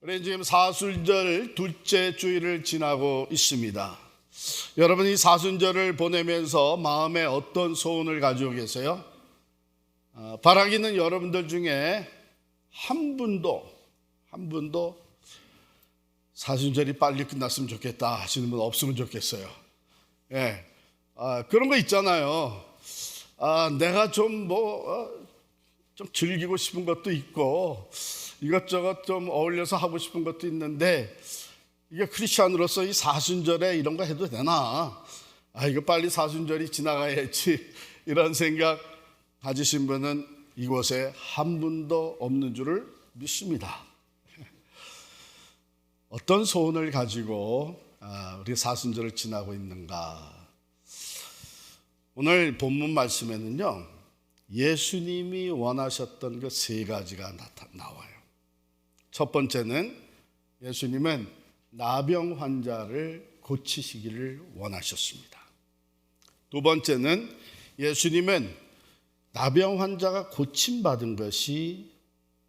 우리 지금 사순절 둘째 주일을 지나고 있습니다. 여러분, 이 사순절을 보내면서 마음에 어떤 소원을 가지고 계세요? 바라기는 여러분들 중에 한 분도 사순절이 빨리 끝났으면 좋겠다 하시는 분 없으면 좋겠어요. 예, 그런 거 있잖아요. 내가 좀 즐기고 싶은 것도 있고 이것저것 좀 어울려서 하고 싶은 것도 있는데 이게 크리스찬으로서 이 사순절에 이런 거 해도 되나? 이거 빨리 사순절이 지나가야지 이런 생각 가지신 분은 이곳에 한 분도 없는 줄을 믿습니다. 어떤 소원을 가지고 우리 사순절을 지나고 있는가? 오늘 본문 말씀에는요, 예수님이 원하셨던 그 세 가지가 나와요. 첫 번째는 예수님은 나병 환자를 고치시기를 원하셨습니다. 두 번째는 예수님은 나병 환자가 고침받은 것이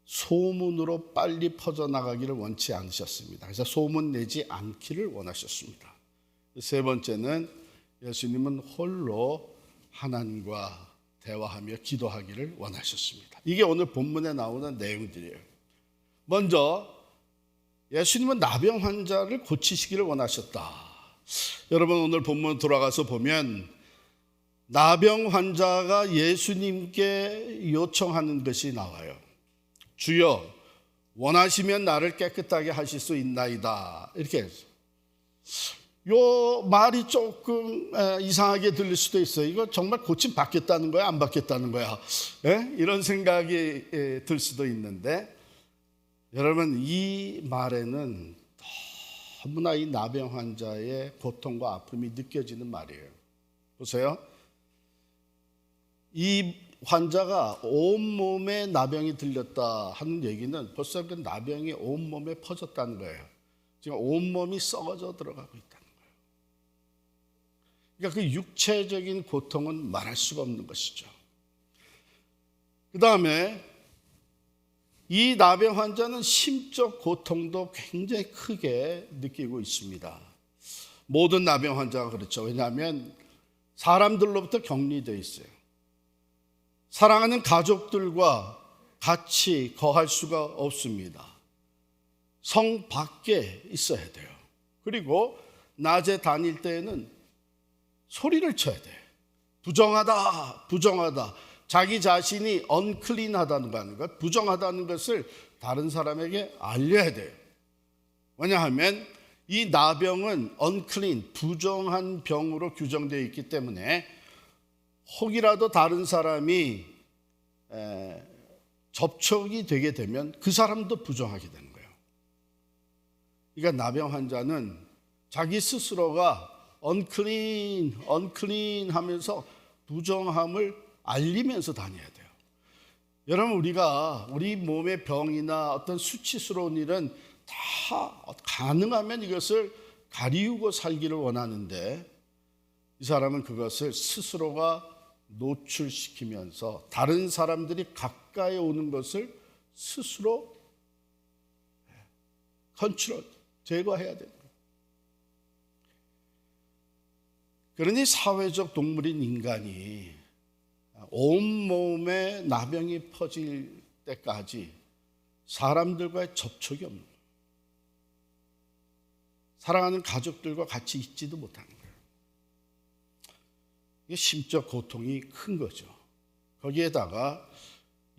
소문으로 빨리 퍼져나가기를 원치 않으셨습니다. 그래서 소문 내지 않기를 원하셨습니다. 세 번째는 예수님은 홀로 하나님과 대화하며 기도하기를 원하셨습니다. 이게 오늘 본문에 나오는 내용들이에요. 먼저 예수님은 나병 환자를 고치시기를 원하셨다. 여러분, 오늘 본문 돌아가서 보면 나병 환자가 예수님께 요청하는 것이 나와요. 주여, 원하시면 나를 깨끗하게 하실 수 있나이다. 이렇게 해서 요 말이 조금 이상하게 들릴 수도 있어요. 이거 정말 고침 받겠다는 거야, 안 받겠다는 거야? 이런 생각이 들 수도 있는데, 여러분, 이 말에는 너무나 이 나병 환자의 고통과 아픔이 느껴지는 말이에요. 보세요. 이 환자가 온몸에 나병이 들렸다 하는 얘기는 벌써 그 나병이 온몸에 퍼졌다는 거예요. 지금 온몸이 썩어져 들어가고 있다는 거예요. 그러니까 그 육체적인 고통은 말할 수가 없는 것이죠. 그 다음에 이 나병 환자는 심적 고통도 굉장히 크게 느끼고 있습니다. 모든 나병 환자가 그렇죠. 왜냐하면 사람들로부터 격리되어 있어요. 사랑하는 가족들과 같이 거할 수가 없습니다. 성 밖에 있어야 돼요. 그리고 낮에 다닐 때에는 소리를 쳐야 돼요. 부정하다, 부정하다. 자기 자신이 언클린하다는 것, 부정하다는 것을 다른 사람에게 알려야 돼요. 왜냐하면 이 나병은 언클린, 부정한 병으로 규정되어 있기 때문에 혹이라도 다른 사람이 접촉이 되게 되면 그 사람도 부정하게 되는 거예요. 그러니까 나병 환자는 자기 스스로가 언클린 하면서 부정함을 알리면서 다녀야 돼요. 여러분, 우리 몸의 병이나 어떤 수치스러운 일은 다 가능하면 이것을 가리우고 살기를 원하는데, 이 사람은 그것을 스스로가 노출시키면서 다른 사람들이 가까이 오는 것을 스스로 제거해야 돼요. 그러니 사회적 동물인 인간이 온몸에 나병이 퍼질 때까지 사람들과의 접촉이 없는 거예요. 사랑하는 가족들과 같이 있지도 못하는 거예요. 이게 심적 고통이 큰 거죠. 거기에다가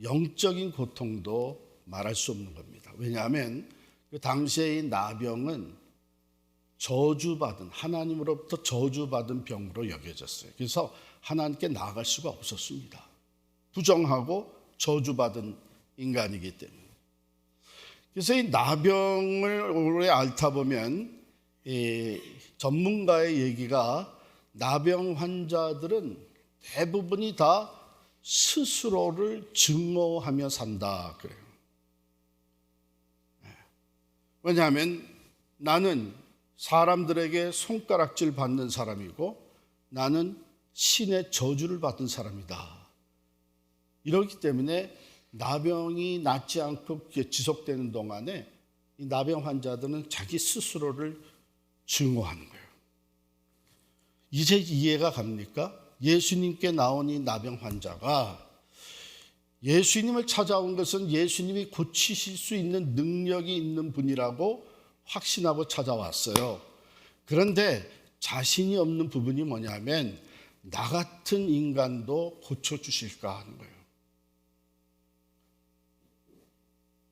영적인 고통도 말할 수 없는 겁니다. 왜냐하면 그 당시의 나병은 저주받은, 하나님으로부터 저주받은 병으로 여겨졌어요. 그래서 하나님께 나아갈 수가 없었습니다. 부정하고 저주받은 인간이기 때문에. 그래서 이 나병을 오래 앓다 보면 이 전문가의 얘기가, 나병 환자들은 대부분이 다 스스로를 증오하며 산다 그래요. 왜냐하면 나는 사람들에게 손가락질 받는 사람이고 나는 신의 저주를 받은 사람이다. 이렇기 때문에 나병이 낫지 않고 지속되는 동안에 이 나병 환자들은 자기 스스로를 증오하는 거예요. 이제 이해가 갑니까? 예수님께 나온 이 나병 환자가 예수님을 찾아온 것은 예수님이 고치실 수 있는 능력이 있는 분이라고 확신하고 찾아왔어요. 그런데 자신이 없는 부분이 뭐냐면 나 같은 인간도 고쳐주실까 하는 거예요.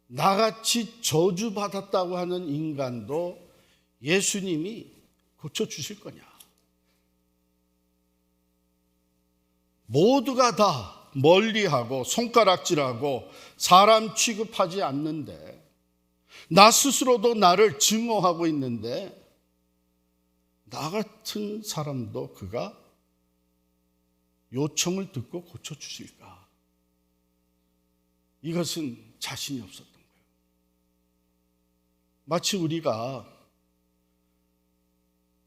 나같이 저주받았다고 하는 인간도 예수님이 고쳐주실 거냐. 모두가 다 멀리하고 손가락질하고 사람 취급하지 않는데 나 스스로도 나를 증오하고 있는데 나 같은 사람도 그가 요청을 듣고 고쳐주실까? 이것은 자신이 없었던 거예요. 마치 우리가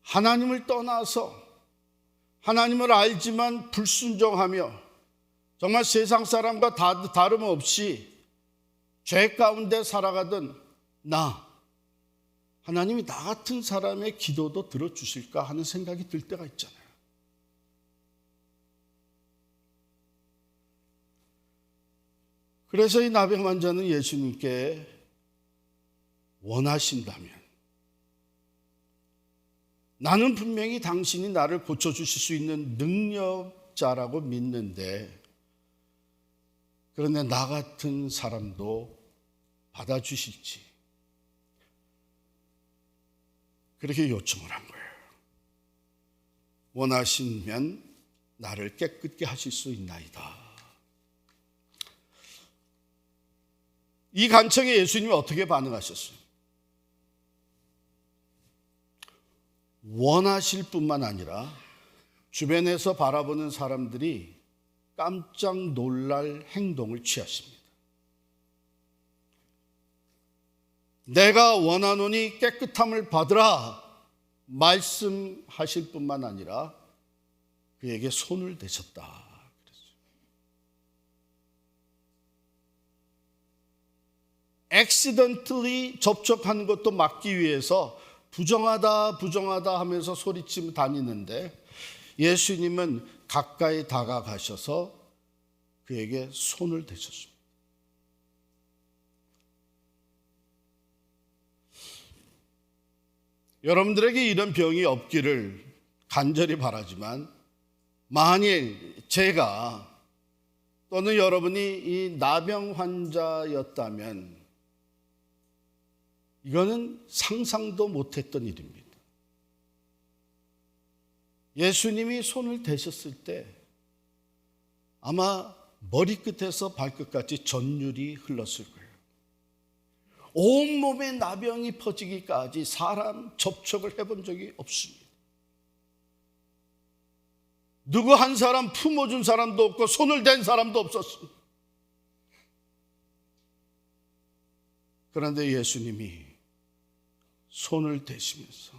하나님을 떠나서 하나님을 알지만 불순종하며 정말 세상 사람과 다름없이 죄 가운데 살아가던 하나님이 나 같은 사람의 기도도 들어주실까 하는 생각이 들 때가 있잖아요. 그래서 이 나병 환자는 예수님께 원하신다면 나는 분명히 당신이 나를 고쳐주실 수 있는 능력자라고 믿는데 그런데 나 같은 사람도 받아주실지 그렇게 요청을 한 거예요. 원하시면 나를 깨끗게 하실 수 있나이다. 이 간청에 예수님이 어떻게 반응하셨어요? 원하실 뿐만 아니라 주변에서 바라보는 사람들이 깜짝 놀랄 행동을 취하십니다. 내가 원하노니 깨끗함을 받으라 말씀하실 뿐만 아니라 그에게 손을 대셨다 그랬어요. accidentally 접촉하는 것도 막기 위해서 부정하다 하면서 소리치며 다니는데 예수님은 가까이 다가가셔서 그에게 손을 대셨습니다. 여러분들에게 이런 병이 없기를 간절히 바라지만 만일 제가 또는 여러분이 이 나병 환자였다면 이거는 상상도 못했던 일입니다. 예수님이 손을 대셨을 때 아마 머리끝에서 발끝까지 전율이 흘렀을 거예요. 온몸에 나병이 퍼지기까지 사람 접촉을 해본 적이 없습니다. 누구 한 사람 품어준 사람도 없고 손을 댄 사람도 없었습니다. 그런데 예수님이 손을 대시면서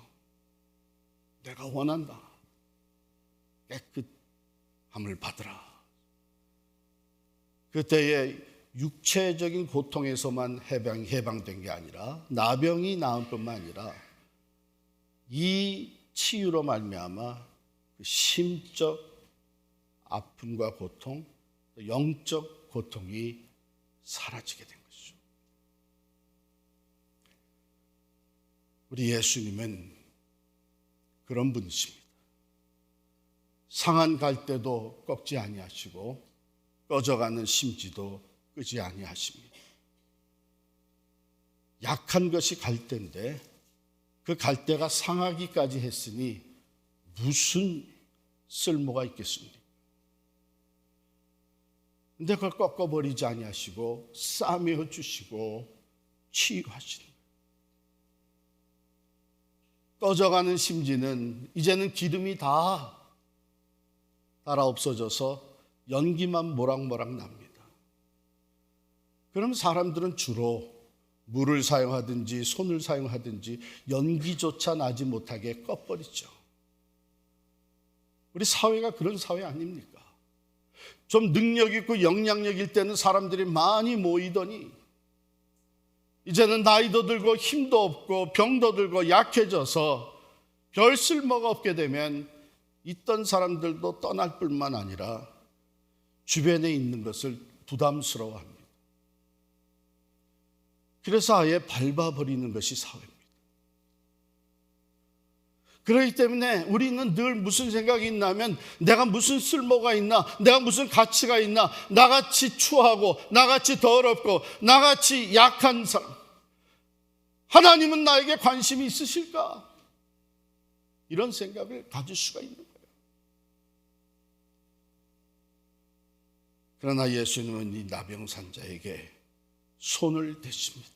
내가 원한다. 깨끗함을 받으라. 그때의 육체적인 고통에서만 해방된 게 아니라 나병이 나은 뿐만 아니라 이 치유로 말미암아 그 심적 아픔과 고통, 영적 고통이 사라지게 된 것이죠. 우리 예수님은 그런 분이십니다. 상한 갈대도 꺾지 아니하시고 꺼져가는 심지도 끄지 아니하십니다. 약한 것이 갈대인데 그 갈대가 상하기까지 했으니 무슨 쓸모가 있겠습니까? 근데 그걸 꺾어버리지 아니하시고 싸매어 주시고 치유하시는 거예요. 꺼져가는 심지는 이제는 기름이 다 달아 없어져서 연기만 모락모락 납니다. 그럼 사람들은 주로 물을 사용하든지 손을 사용하든지 연기조차 나지 못하게 꺼버리죠. 우리 사회가 그런 사회 아닙니까? 좀 능력 있고 영향력 있을 때는 사람들이 많이 모이더니 이제는 나이도 들고 힘도 없고 병도 들고 약해져서 별 쓸모가 없게 되면 있던 사람들도 떠날 뿐만 아니라 주변에 있는 것을 부담스러워합니다. 그래서 아예 밟아버리는 것이 사회입니다. 그렇기 때문에 우리는 늘 무슨 생각이 있냐면 내가 무슨 쓸모가 있나, 내가 무슨 가치가 있나, 나같이 추하고 나같이 더럽고 나같이 약한 사람, 하나님은 나에게 관심이 있으실까? 이런 생각을 가질 수가 있는 거예요. 그러나 예수님은 이 나병산자에게 손을 대십니다.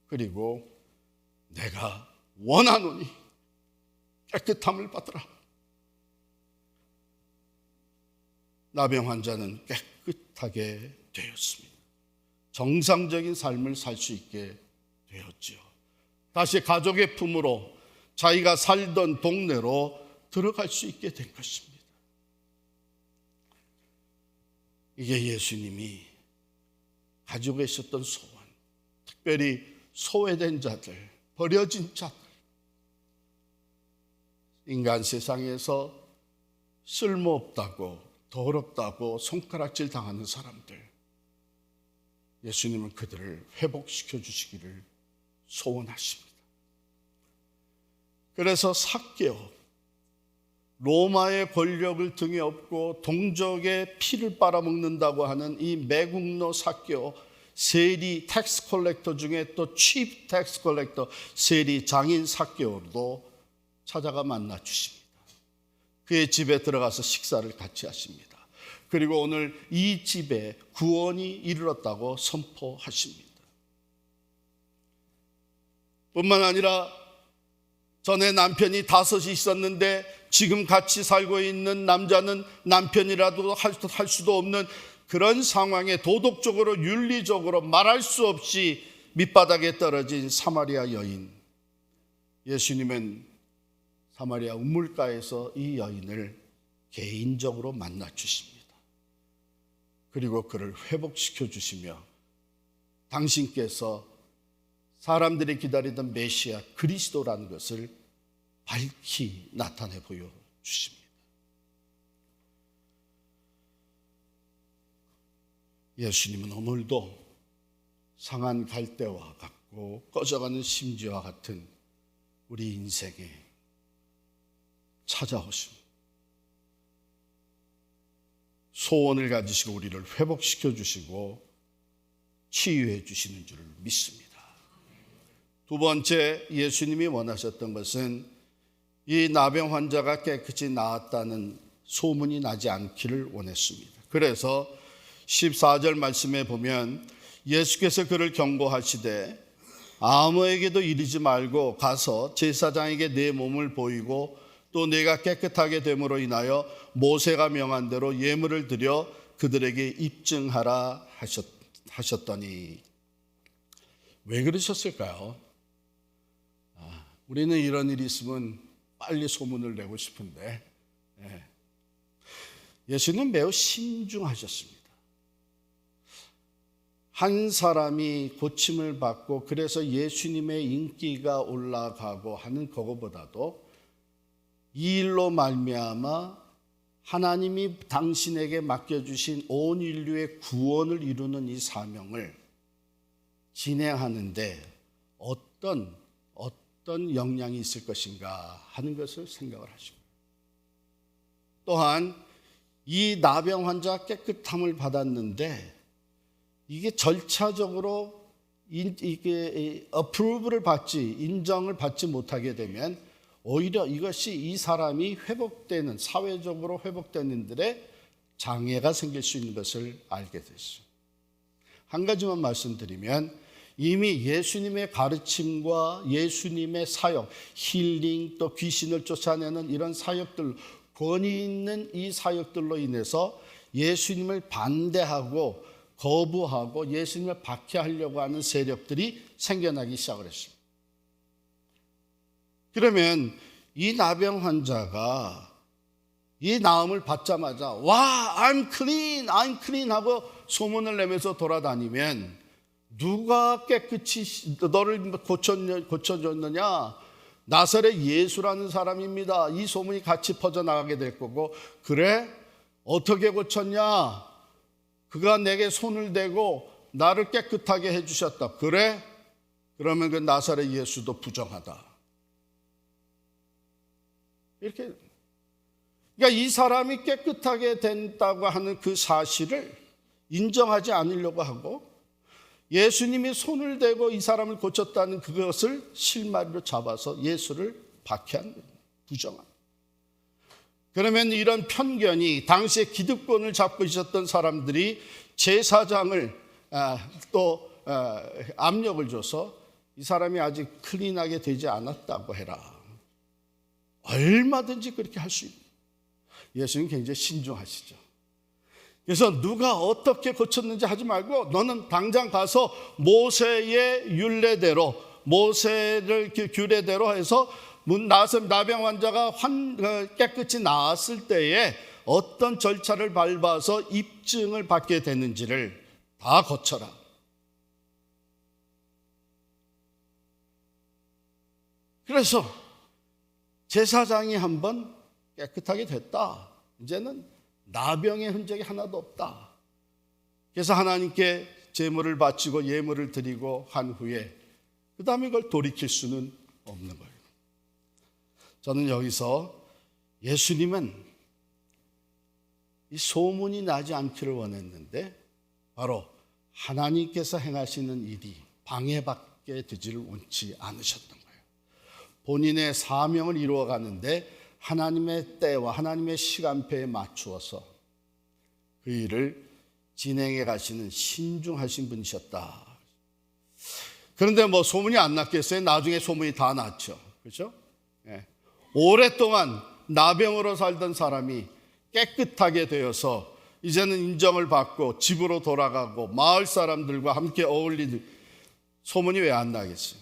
그리고 내가 원하노니 깨끗함을 받으라. 나병 환자는 깨끗하게 되었습니다. 정상적인 삶을 살 수 있게 되었지요. 다시 가족의 품으로 자기가 살던 동네로 들어갈 수 있게 된 것입니다. 이게 예수님이 가지고 계셨던 소원, 특별히 소외된 자들, 버려진 자들, 인간 세상에서 쓸모없다고 더럽다고 손가락질 당하는 사람들, 예수님은 그들을 회복시켜 주시기를 소원하십니다. 그래서 삭개오, 로마의 권력을 등에 업고 동족의 피를 빨아먹는다고 하는 이 매국노 삭개오, 세리 텍스 컬렉터 중에 또 칩 텍스 컬렉터, 세리 장인 삭개오도 찾아가 만나 주십니다. 그의 집에 들어가서 식사를 같이 하십니다. 그리고 오늘 이 집에 구원이 이르렀다고 선포하십니다. 뿐만 아니라 전에 남편이 5이 있었는데 지금 같이 살고 있는 남자는 남편이라도 할 수도 없는 그런 상황에 도덕적으로 윤리적으로 말할 수 없이 밑바닥에 떨어진 사마리아 여인, 예수님은 사마리아 우물가에서 이 여인을 개인적으로 만나 주십니다. 그리고 그를 회복시켜 주시며 당신께서 사람들이 기다리던 메시아 그리스도라는 것을 밝히 나타내 보여주십니다. 예수님은 오늘도 상한 갈대와 같고 꺼져가는 심지와 같은 우리 인생에 찾아오십니다. 소원을 가지시고 우리를 회복시켜 주시고 치유해 주시는 줄을 믿습니다. 두 번째, 예수님이 원하셨던 것은 이 나병 환자가 깨끗이 나았다는 소문이 나지 않기를 원했습니다. 그래서 14절 말씀에 보면 예수께서 그를 경고하시되 아무에게도 이르지 말고 가서 제사장에게 내 몸을 보이고 또 내가 깨끗하게 됨으로 인하여 모세가 명한 대로 예물을 드려 그들에게 입증하라 하셨더니, 왜 그러셨을까요? 우리는 이런 일이 있으면 빨리 소문을 내고 싶은데 예수는 매우 신중하셨습니다. 한 사람이 고침을 받고 그래서 예수님의 인기가 올라가고 하는 그거보다도 이 일로 말미암아 하나님이 당신에게 맡겨주신 온 인류의 구원을 이루는 이 사명을 진행하는데 어떤 영향이 있을 것인가 하는 것을 생각을 하십니다. 또한 이 나병 환자 깨끗함을 받았는데 이게 절차적으로 이게 어프로브를 받지, 인정을 받지 못하게 되면 오히려 이것이 이 사람이 회복되는, 사회적으로 회복되는 데에 장애가 생길 수 있는 것을 알게 됐어요. 한 가지만 말씀드리면 이미 예수님의 가르침과 예수님의 사역, 힐링, 또 귀신을 쫓아내는 이런 사역들, 권위 있는 이 사역들로 인해서 예수님을 반대하고 거부하고 예수님을 박해하려고 하는 세력들이 생겨나기 시작을 했습니다. 그러면 이 나병 환자가 이 나음을 받자마자 와, I'm clean 하고 소문을 내면서 돌아다니면 누가 깨끗이 너를 고쳐줬느냐? 나사렛 예수라는 사람입니다. 이 소문이 같이 퍼져나가게 될 거고, 그래? 어떻게 고쳤냐? 그가 내게 손을 대고 나를 깨끗하게 해주셨다. 그래? 그러면 그 나사렛 예수도 부정하다. 이렇게, 그러니까 이 사람이 깨끗하게 된다고 하는 그 사실을 인정하지 않으려고 하고, 예수님이 손을 대고 이 사람을 고쳤다는 그것을 실마리로 잡아서 예수를 박해한 거예요. 부정한. 그러면 이런 편견이 당시에 기득권을 잡고 있었던 사람들이 제사장을 또 압력을 줘서 이 사람이 아직 클린하게 되지 않았다고 해라. 얼마든지 그렇게 할 수 있는. 예수님 굉장히 신중하시죠. 그래서 누가 어떻게 고쳤는지 하지 말고 너는 당장 가서 모세의 율례대로, 모세를 규례대로 해서 나병 환자가 깨끗이 나았을 때에 어떤 절차를 밟아서 입증을 받게 되는지를 다 거쳐라. 그래서 제사장이 한번 깨끗하게 됐다. 이제는 나병의 흔적이 하나도 없다. 그래서 하나님께 제물을 바치고 예물을 드리고 한 후에 그 다음에 이걸 돌이킬 수는 없는 거예요. 저는 여기서 예수님은 이 소문이 나지 않기를 원했는데 바로 하나님께서 행하시는 일이 방해받게 되지를 원치 않으셨던 거예요. 본인의 사명을 이루어가는데 하나님의 때와 하나님의 시간표에 맞추어서 그 일을 진행해 가시는 신중하신 분이셨다. 그런데 뭐 소문이 안 났겠어요? 나중에 소문이 다 났죠. 그렇죠? 예. 오랫동안 나병으로 살던 사람이 깨끗하게 되어서 이제는 인정을 받고 집으로 돌아가고 마을 사람들과 함께 어울리는 소문이 왜 안 나겠어요?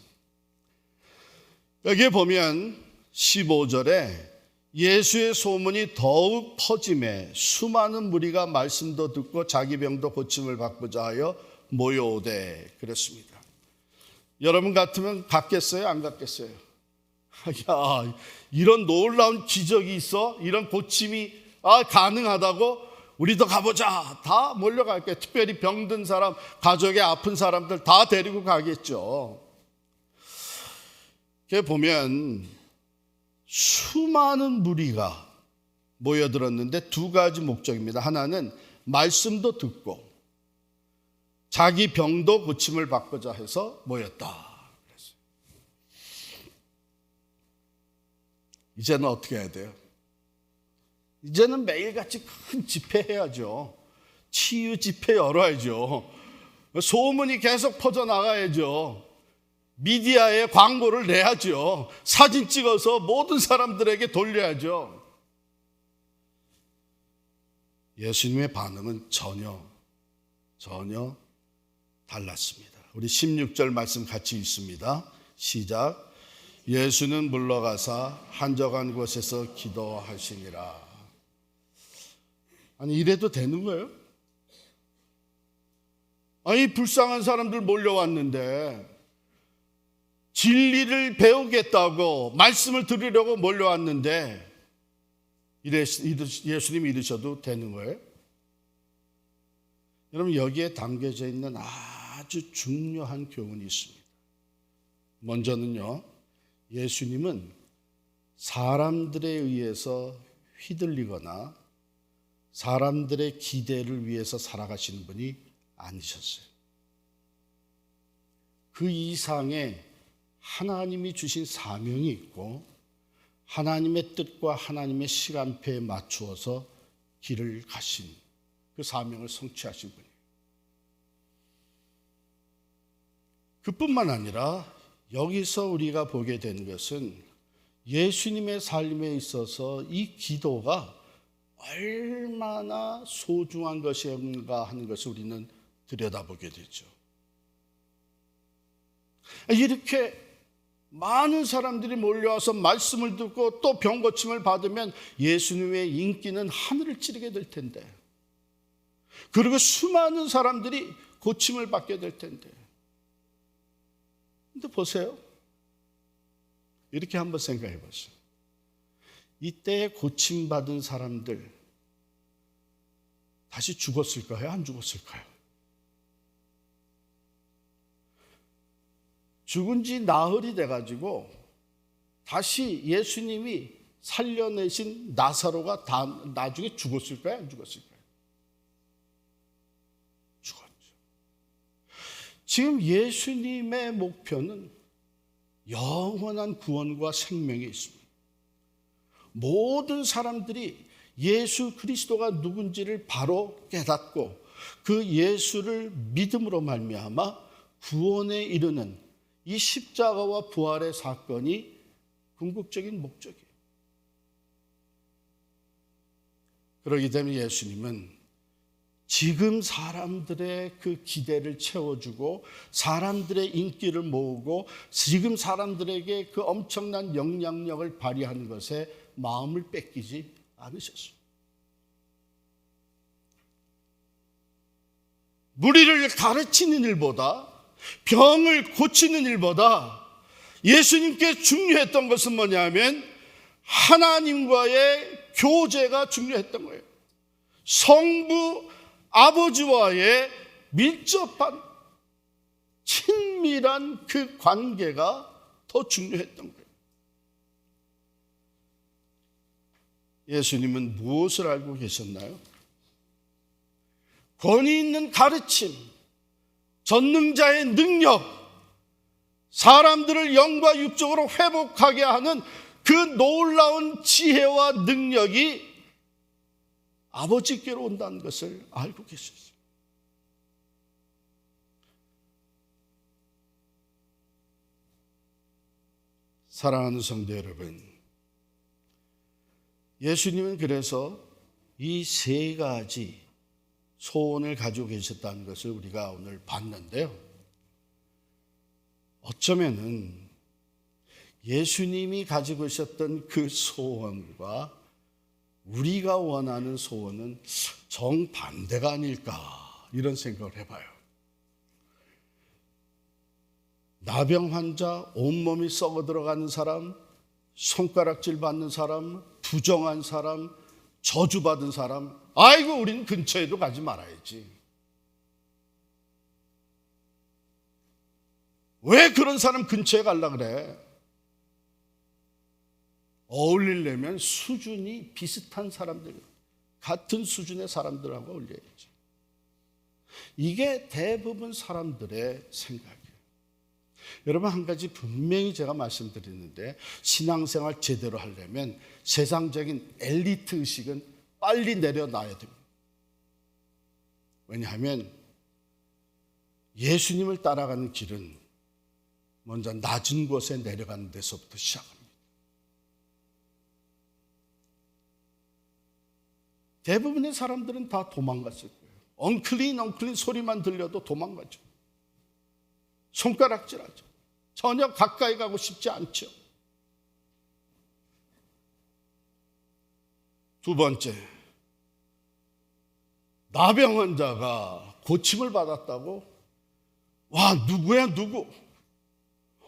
여기에 보면 15절에 예수의 소문이 더욱 퍼짐에 수많은 무리가 말씀도 듣고 자기 병도 고침을 받고자 하여 모여오되 그랬습니다. 여러분 같으면 갔겠어요? 안 갔겠어요? 야, 이런 놀라운 기적이 있어? 이런 고침이 가능하다고? 우리도 가보자. 다 몰려갈 거예요. 특별히 병든 사람, 가족의 아픈 사람들 다 데리고 가겠죠. 그게 보면 수많은 무리가 모여들었는데 두 가지 목적입니다. 하나는 말씀도 듣고 자기 병도 고침을 받고자 해서 모였다. 이제는 어떻게 해야 돼요? 이제는 매일같이 큰 집회 해야죠. 치유 집회 열어야죠. 소문이 계속 퍼져나가야죠. 미디어에 광고를 내야죠. 사진 찍어서 모든 사람들에게 돌려야죠. 예수님의 반응은 전혀 달랐습니다. 우리 16절 말씀 같이 읽습니다. 시작. 예수는 물러가사 한적한 곳에서 기도하시니라. 아니 이래도 되는 거예요? 아니 불쌍한 사람들 몰려왔는데 진리를 배우겠다고 말씀을 들으려고 몰려왔는데 예수님이 이러셔도 되는 거예요? 여러분 여기에 담겨져 있는 아주 중요한 교훈이 있습니다. 먼저는요, 예수님은 사람들에 의해서 휘둘리거나 사람들의 기대를 위해서 살아가시는 분이 아니셨어요. 그 이상의 하나님이 주신 사명이 있고 하나님의 뜻과 하나님의 시간표에 맞추어서 길을 가신 그 사명을 성취하신 분이에요. 그뿐만 아니라 여기서 우리가 보게 된 것은 예수님의 삶에 있어서 이 기도가 얼마나 소중한 것인가 하는 것을 우리는 들여다보게 되죠. 이렇게 많은 사람들이 몰려와서 말씀을 듣고 또 병 고침을 받으면 예수님의 인기는 하늘을 찌르게 될 텐데, 그리고 수많은 사람들이 고침을 받게 될 텐데, 근데 보세요. 이렇게 한번 생각해 보세요. 이때에 고침받은 사람들 다시 죽었을까요? 안 죽었을까요? 죽은 지 나흘이 돼가지고 다시 예수님이 살려내신 나사로가 나중에 죽었을까요? 안 죽었을까요? 죽었죠. 지금 예수님의 목표는 영원한 구원과 생명이 있습니다. 모든 사람들이 예수 그리스도가 누군지를 바로 깨닫고 그 예수를 믿음으로 말미암아 구원에 이르는 이 십자가와 부활의 사건이 궁극적인 목적이에요. 그렇기 때문에 예수님은 지금 사람들의 그 기대를 채워주고 사람들의 인기를 모으고 지금 사람들에게 그 엄청난 영향력을 발휘하는 것에 마음을 뺏기지 않으셨어요. 무리를 가르치는 일보다 병을 고치는 일보다 예수님께 중요했던 것은 뭐냐면 하나님과의 교제가 중요했던 거예요. 성부 아버지와의 밀접한 친밀한 그 관계가 더 중요했던 거예요. 예수님은 무엇을 알고 계셨나요? 권위 있는 가르침, 전능자의 능력, 사람들을 영과 육적으로 회복하게 하는 그 놀라운 지혜와 능력이 아버지께로 온다는 것을 알고 계셨어요. 사랑하는 성도 여러분, 예수님은 그래서 이 세 가지 소원을 가지고 계셨다는 것을 우리가 오늘 봤는데요. 어쩌면은 예수님이 가지고 계셨던 그 소원과 우리가 원하는 소원은 정반대가 아닐까 이런 생각을 해봐요. 나병 환자, 온몸이 썩어 들어가는 사람, 손가락질 받는 사람, 부정한 사람, 저주받은 사람, 아이고 우리는 근처에도 가지 말아야지. 왜 그런 사람 근처에 가려고 그래? 어울리려면 수준이 비슷한 사람들, 같은 수준의 사람들하고 어울려야지. 이게 대부분 사람들의 생각이에요. 여러분, 한 가지 분명히 제가 말씀드리는데, 신앙생활 제대로 하려면 세상적인 엘리트 의식은 빨리 내려놔야 됩니다. 왜냐하면 예수님을 따라가는 길은 먼저 낮은 곳에 내려가는 데서부터 시작합니다. 대부분의 사람들은 다 도망갔을 거예요. 엉클린 소리만 들려도 도망가죠. 손가락질하죠. 전혀 가까이 가고 싶지 않죠. 두 번째, 나병 환자가 고침을 받았다고? 와, 누구야 누구?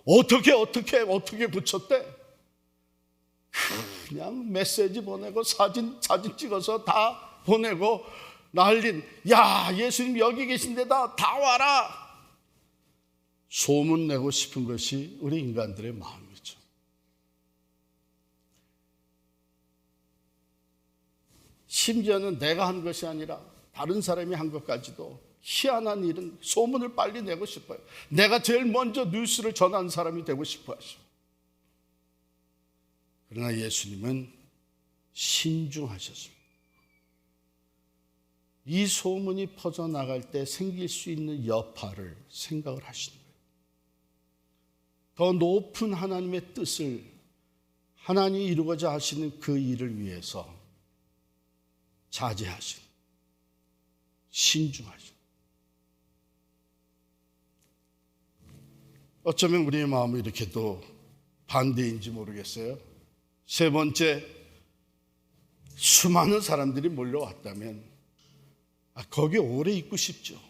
어떻게 고쳤대? 그냥 메시지 보내고 사진 찍어서 다 보내고 난린, 야, 예수님 여기 계신데다 다 와라. 소문 내고 싶은 것이 우리 인간들의 마음이죠. 심지어는 내가 한 것이 아니라 다른 사람이 한 것까지도 희한한 일은 소문을 빨리 내고 싶어요. 내가 제일 먼저 뉴스를 전하는 사람이 되고 싶어 하죠. 그러나 예수님은 신중하셨습니다. 이 소문이 퍼져나갈 때 생길 수 있는 여파를 생각을 하시는 거예요. 더 높은 하나님의 뜻을, 하나님이 이루고자 하시는 그 일을 위해서 자제하신, 신중하신. 어쩌면 우리의 마음이 이렇게도 반대인지 모르겠어요. 세 번째, 수많은 사람들이 몰려왔다면 거기 오래 있고 싶죠.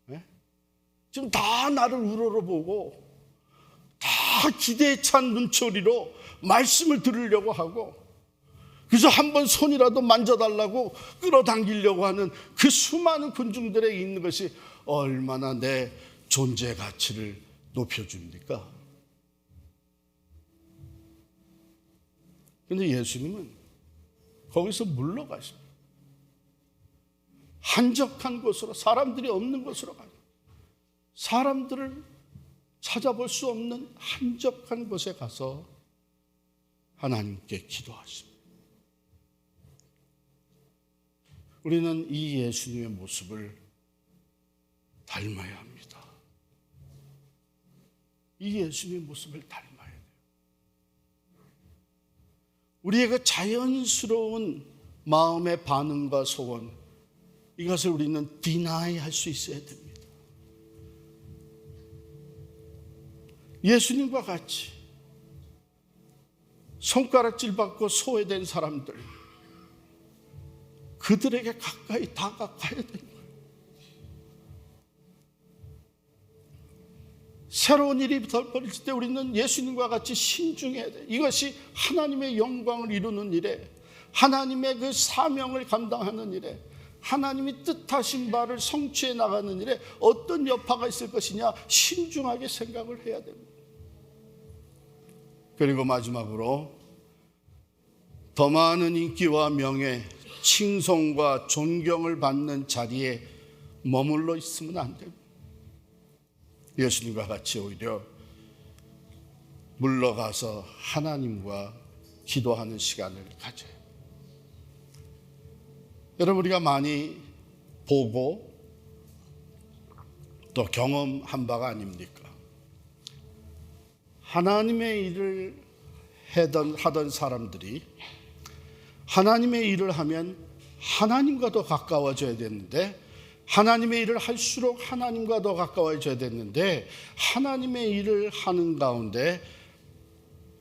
네? 지금 다 나를 우러러보고 기대에 찬 눈초리로 말씀을 들으려고 하고, 그래서 한번 손이라도 만져달라고 끌어당기려고 하는 그 수많은 군중들에 있는 것이 얼마나 내 존재 가치를 높여줍니까? 그런데 예수님은 거기서 물러가십니다. 한적한 곳으로, 사람들이 없는 곳으로 가요. 사람들을 찾아볼 수 없는 한적한 곳에 가서 하나님께 기도하십니다. 우리는 이 예수님의 모습을 닮아야 합니다. 이 예수님의 모습을 닮아야 돼요. 우리의 그 자연스러운 마음의 반응과 소원, 이것을 우리는 디나이 할 수 있어야 됩니다. 예수님과 같이 손가락질 받고 소외된 사람들, 그들에게 가까이 다가가야 되는 거예요. 새로운 일이 벌어질 때 우리는 예수님과 같이 신중해야 돼요. 이것이 하나님의 영광을 이루는 일에, 하나님의 그 사명을 감당하는 일에, 하나님이 뜻하신 바를 성취해 나가는 일에 어떤 여파가 있을 것이냐, 신중하게 생각을 해야 됩니다. 그리고 마지막으로 더 많은 인기와 명예, 칭송과 존경을 받는 자리에 머물러 있으면 안 됩니다. 예수님과 같이 오히려 물러가서 하나님과 기도하는 시간을 가져요. 여러분, 우리가 많이 보고 또 경험한 바가 아닙니까? 하나님의 일을 하던 사람들이 하나님의 일을 하면 하나님과 더 가까워져야 되는데, 하나님의 일을 할수록 하나님과 더 가까워져야 됐는데, 하나님의 일을 하는 가운데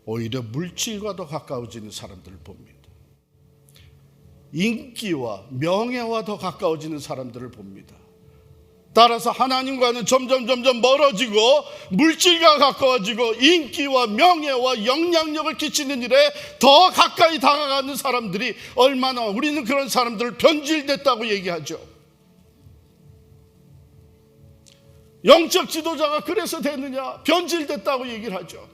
오히려 물질과 더 가까워지는 사람들을 봅니다. 인기와 명예와 더 가까워지는 사람들을 봅니다. 따라서 하나님과는 점점 멀어지고 물질과 가까워지고 인기와 명예와 영향력을 끼치는 일에 더 가까이 다가가는 사람들이 얼마나, 우리는 그런 사람들을 변질됐다고 얘기하죠. 영적 지도자가 그래서 되느냐? 변질됐다고 얘기를 하죠.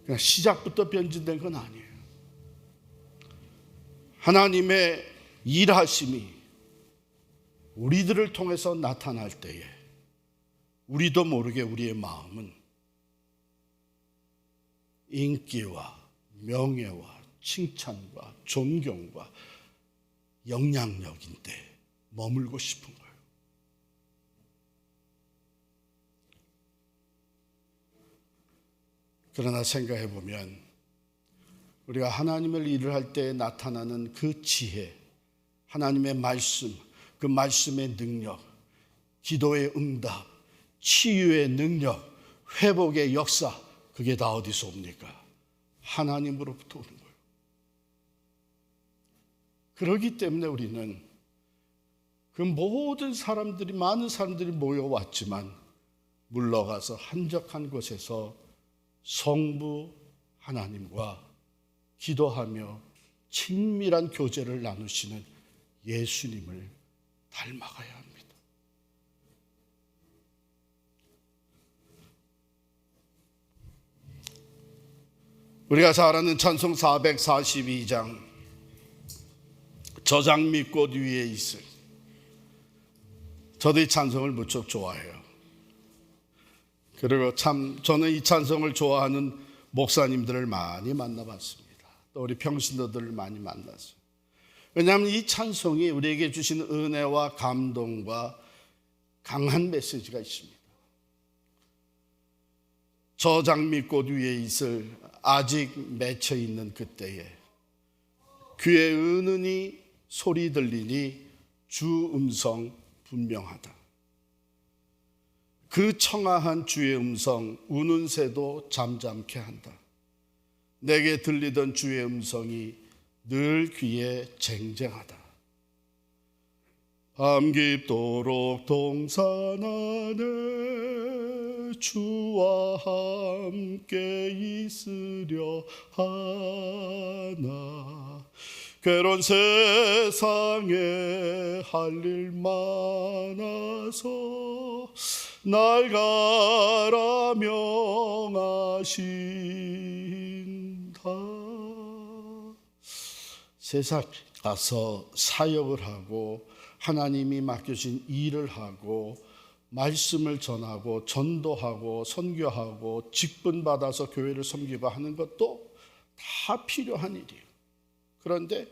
그냥 시작부터 변질된 건 아니에요. 하나님의 일하심이 우리들을 통해서 나타날 때에 우리도 모르게 우리의 마음은 인기와 명예와 칭찬과 존경과 영향력인데 머물고 싶은 거예요. 그러나 생각해 보면 우리가 하나님을 일을 할 때 나타나는 그 지혜, 하나님의 말씀, 그 말씀의 능력, 기도의 응답, 치유의 능력, 회복의 역사, 그게 다 어디서 옵니까? 하나님으로부터 오는 거예요. 그렇기 때문에 우리는 그 모든 사람들이, 많은 사람들이 모여왔지만 물러가서 한적한 곳에서 성부 하나님과 기도하며 친밀한 교제를 나누시는 예수님을 닮아가야 합니다. 우리가 잘 아는 찬송 442장, 저장미꽃 위에 있을, 저도 이 찬송을 무척 좋아해요. 그리고 참 저는 이 찬송을 좋아하는 목사님들을 많이 만나봤습니다. 또 우리 평신도들을 많이 만났어요. 왜냐하면 이 찬송이 우리에게 주신 은혜와 감동과 강한 메시지가 있습니다. 저 장미꽃 위에 있을 아직 맺혀 있는 그때에 귀에 은은히 소리 들리니 주 음성 분명하다. 그 청아한 주의 음성 우는 새도 잠잠케 한다. 내게 들리던 주의 음성이 늘 귀에 쟁쟁하다. 함깃도록 동산 안에 주와 함께 있으려 하나. 괴로운 세상에 할 일 많아서 날 가라 명하신다. 세상 가서 사역을 하고 하나님이 맡겨진 일을 하고 말씀을 전하고 전도하고 선교하고 직분 받아서 교회를 섬기고 하는 것도 다 필요한 일이에요. 그런데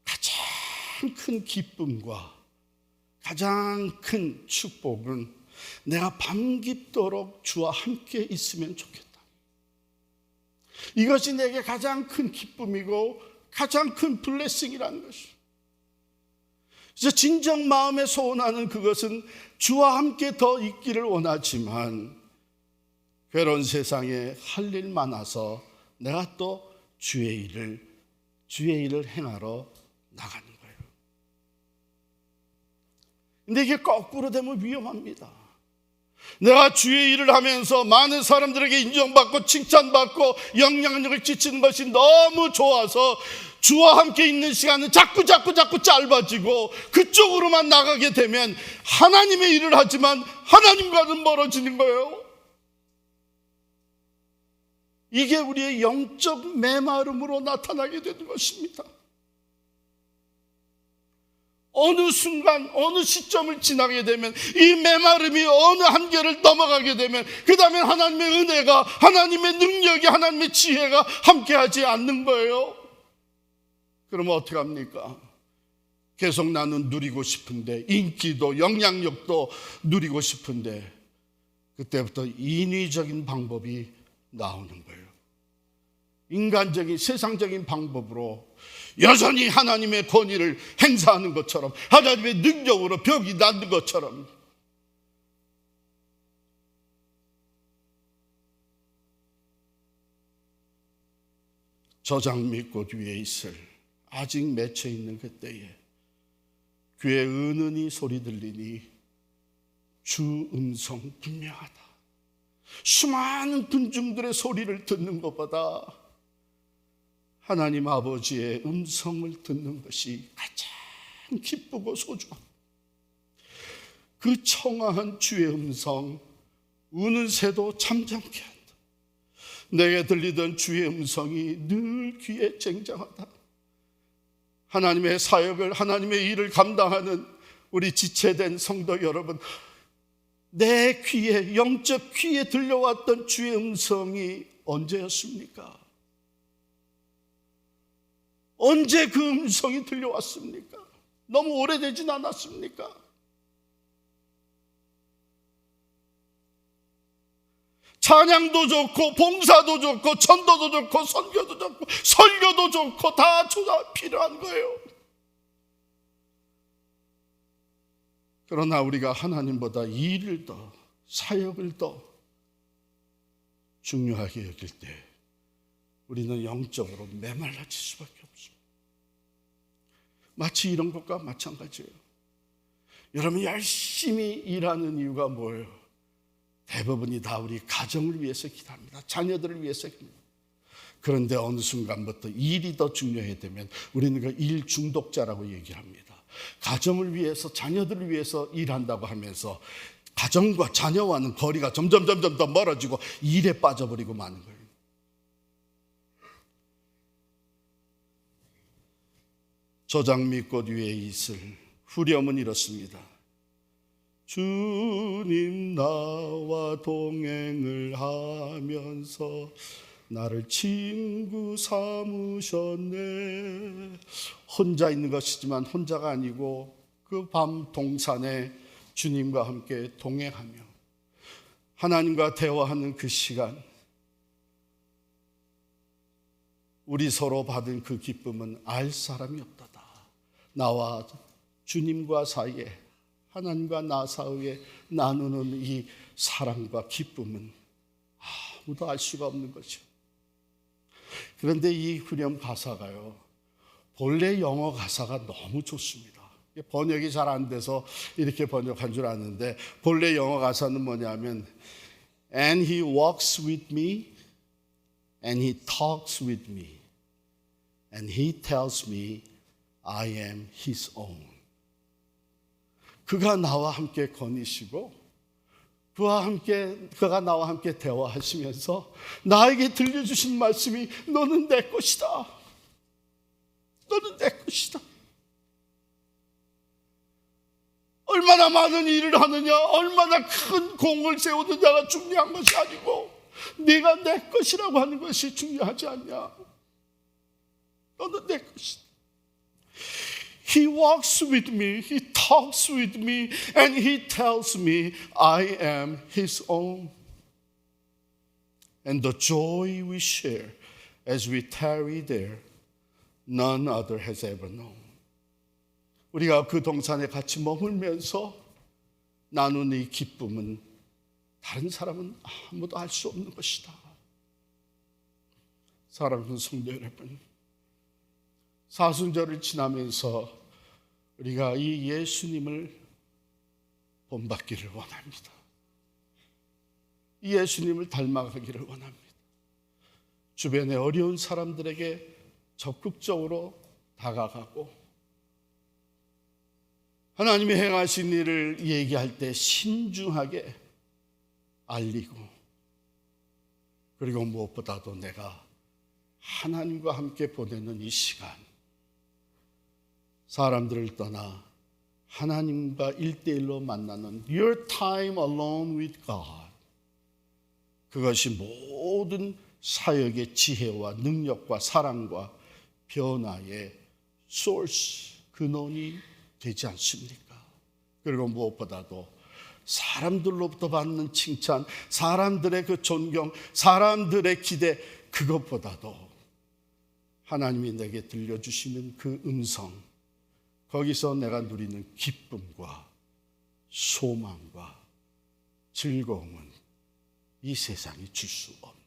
가장 큰 기쁨과 가장 큰 축복은 내가 밤깊도록 주와 함께 있으면 좋겠다. 이것이 내게 가장 큰 기쁨이고 가장 큰 블레싱이라는 것이죠. 그래서 진정 마음에 소원하는 그것은 주와 함께 더 있기를 원하지만 괴로운 세상에 할 일 많아서 내가 또 주의 일을 행하러 나가는 거예요. 근데 이게 거꾸로 되면 위험합니다. 내가 주의 일을 하면서 많은 사람들에게 인정받고 칭찬받고 영향력을 끼치는 것이 너무 좋아서 주와 함께 있는 시간은 자꾸 짧아지고 그쪽으로만 나가게 되면 하나님의 일을 하지만 하나님과는 멀어지는 거예요. 이게 우리의 영적 메마름으로 나타나게 되는 것입니다. 어느 순간 어느 시점을 지나게 되면 이 메마름이 어느 한계를 넘어가게 되면 그 다음에 하나님의 은혜가, 하나님의 능력이, 하나님의 지혜가 함께하지 않는 거예요. 그러면 어떻게 합니까? 계속 나는 누리고 싶은데, 인기도 영향력도 누리고 싶은데 그때부터 인위적인 방법이 나오는 거예요. 인간적인 세상적인 방법으로 여전히 하나님의 권위를 행사하는 것처럼, 하나님의 능력으로 벽이 닿는 것처럼 저장 및 꽃 위에 있을 아직 맺혀 있는 그때에 귀에 은은히 소리 들리니 주 음성 분명하다. 수많은 군중들의 소리를 듣는 것보다 하나님 아버지의 음성을 듣는 것이 가장 기쁘고 소중합니다. 그 청아한 주의 음성, 우는 새도 잠잠케 한다. 내게 들리던 주의 음성이 늘 귀에 쟁쟁하다. 하나님의 사역을, 하나님의 일을 감당하는 우리 지체된 성도 여러분, 내 귀에, 영적 귀에 들려왔던 주의 음성이 언제였습니까? 언제 그 음성이 들려왔습니까? 너무 오래되진 않았습니까? 찬양도 좋고 봉사도 좋고 전도도 좋고 선교도 좋고 설교도 좋고 다 필요한 거예요. 그러나 우리가 하나님보다 이 일을 더, 사역을 더 중요하게 여길 때 우리는 영적으로 메말라질 수밖에 없습니다. 마치 이런 것과 마찬가지예요. 여러분 열심히 일하는 이유가 뭐예요? 대부분이 다 우리 가정을 위해서 기도합니다. 자녀들을 위해서 기도합니다. 그런데 어느 순간부터 일이 더 중요하게 되면 우리는 그 일 중독자라고 얘기를 합니다. 가정을 위해서, 자녀들을 위해서 일한다고 하면서 가정과 자녀와는 거리가 점점 더 멀어지고 일에 빠져버리고 마는 거예요. 저장 및 꽃 위에 있을 후렴은 이렇습니다. 주님 나와 동행을 하면서 나를 친구 삼으셨네. 혼자 있는 것이지만 혼자가 아니고 그 밤 동산에 주님과 함께 동행하며 하나님과 대화하는 그 시간, 우리 서로 받은 그 기쁨은 알 사람이 없도다. 나와 주님과 사이에, 하나님과 나 사이에 나누는 이 사랑과 기쁨은 아무도 알 수가 없는 거죠. 그런데 이 후렴 가사가요, 본래 영어 가사가 너무 좋습니다. 번역이 잘 안 돼서 이렇게 번역한 줄 아는데 본래 영어 가사는 뭐냐면 And he walks with me and he talks with me and he tells me I am his own. 그가 나와 함께 거니시고 그가 나와 함께 대화하시면서 나에게 들려주신 말씀이 너는 내 것이다. 너는 내 것이다. 얼마나 많은 일을 하느냐, 얼마나 큰 공을 세우느냐가 중요한 것이 아니고 네가 내 것이라고 하는 것이 중요하지 않냐. 너는 내 것이다. He walks with me, he talks with me, and he tells me I am his own. And the joy we share as we tarry there, none other has ever known. 우리가 그 동산에 같이 머물면서 나누는 이 기쁨은 다른 사람은 아무도 알 수 없는 것이다. 사랑하는 성도 여러분, 사순절을 지나면서 우리가 이 예수님을 본받기를 원합니다. 이 예수님을 닮아가기를 원합니다. 주변의 어려운 사람들에게 적극적으로 다가가고 하나님이 행하신 일을 얘기할 때 신중하게 알리고 그리고 무엇보다도 내가 하나님과 함께 보내는 이 시간 사람들을 떠나 하나님과 1대1로 만나는 Your time alone with God 그것이 모든 사역의 지혜와 능력과 사랑과 변화의 소스 근원이 되지 않습니까? 그리고 무엇보다도 사람들로부터 받는 칭찬, 사람들의 그 존경, 사람들의 기대 그것보다도 하나님이 내게 들려주시는 그 음성 거기서 내가 누리는 기쁨과 소망과 즐거움은 이 세상이 줄 수 없는